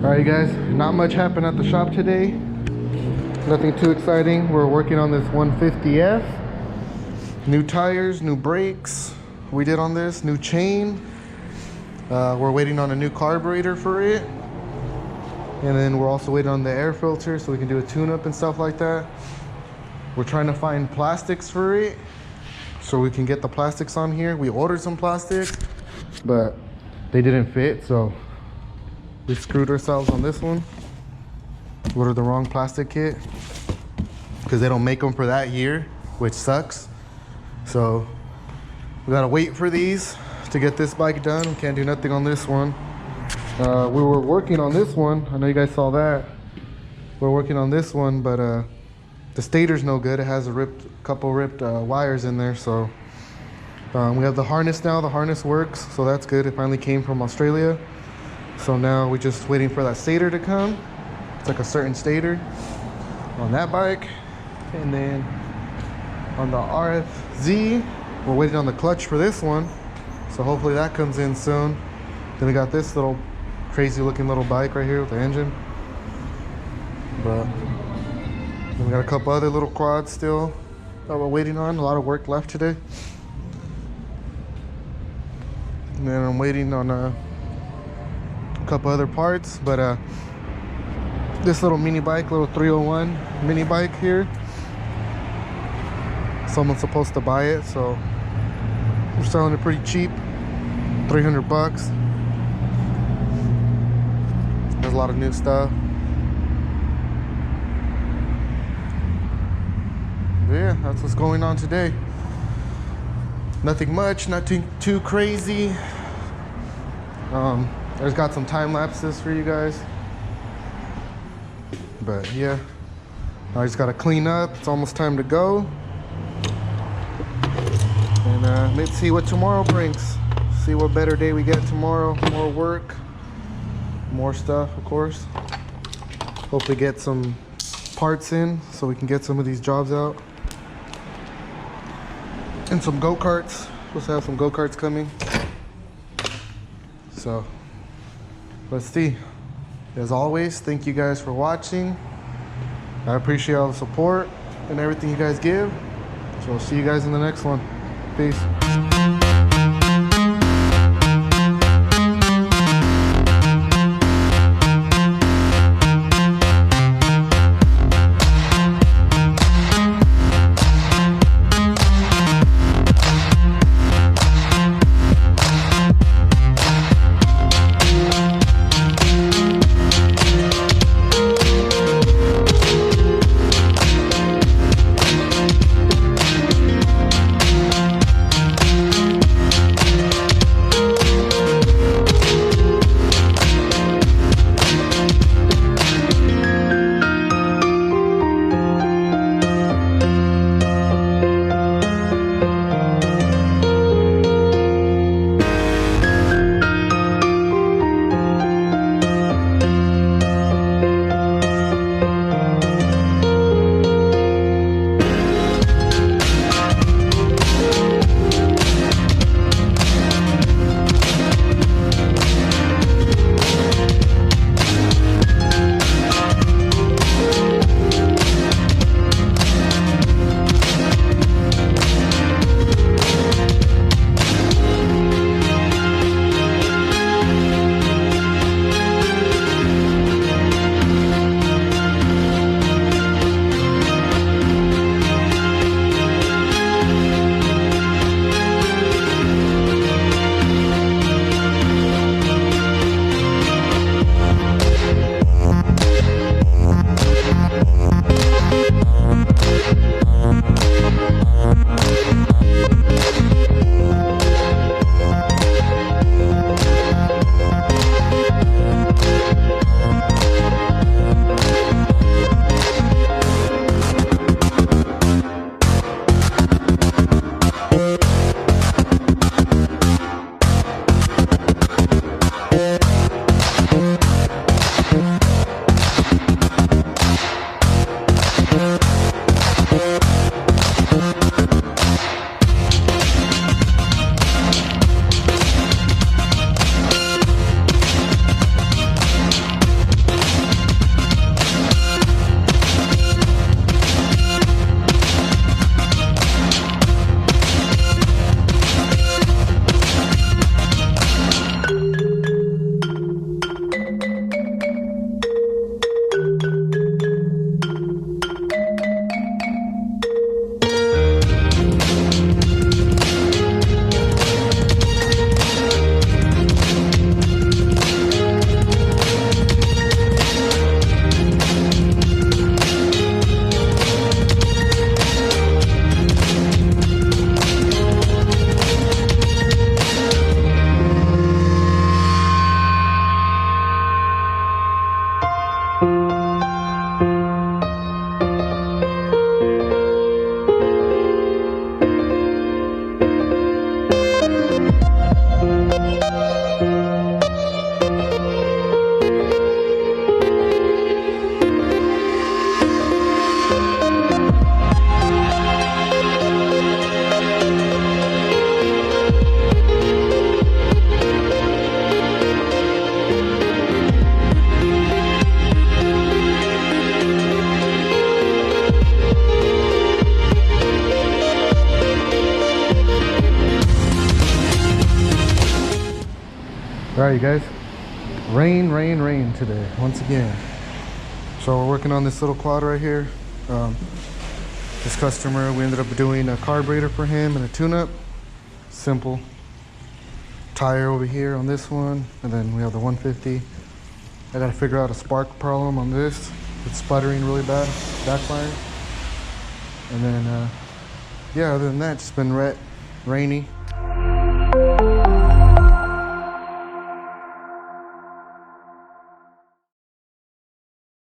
Alright guys, not much happened at the shop today. Nothing too exciting. We're working on this 150F. New tires, new brakes we did on this, new chain. We're waiting on a new carburetor for it. And then we're also waiting on the air filter so we can do a tune-up and stuff like that. We're trying to find plastics for it so we can get the plastics on here. We ordered some plastics, but they didn't fit, so we screwed ourselves on this one. Ordered the wrong plastic kit because they don't make them for that year, which sucks. So we gotta wait for these to get this bike done. We can't do nothing on this one. We were working on this one. I know you guys saw that. We're working on this one, but the stator's no good. It has a couple ripped wires in there. So we have the harness now. The harness works, so that's good. It finally came from Australia. So now we're just waiting for that stator to come. It's like a certain stator on that bike. And then on the RFZ, we're waiting on the clutch for this one. So hopefully that comes in soon. Then we got this little crazy looking little bike right here with the engine. But then we got a couple other little quads still that we're waiting on. A lot of work left today. And then I'm waiting on a couple other parts, but this little mini bike, little 301 mini bike here, someone's supposed to buy it, so we're selling it pretty cheap, 300 bucks. There's a lot of new stuff. But yeah, that's what's going on today. Nothing much, not too crazy. There's got some time lapses for you guys. But yeah, I just gotta clean up. It's almost time to go. And let's see what tomorrow brings. See what better day we get tomorrow. More work, more stuff, of course. Hopefully get some parts in so we can get some of these jobs out. And some go-karts. Supposed to have some go-karts coming. So let's see. As always, thank you guys for watching. I appreciate all the support and everything you guys give. So I'll see you guys in the next one. Peace. right, you guys. Rain, rain, rain today, once again. So we're working on this little quad right here. This customer, we ended up doing a carburetor for him and a tune-up. Simple. Tire over here on this one, and then we have the 150. I gotta figure out a spark problem on this. It's sputtering really bad, backfiring. And then, yeah, other than that, it's been rainy.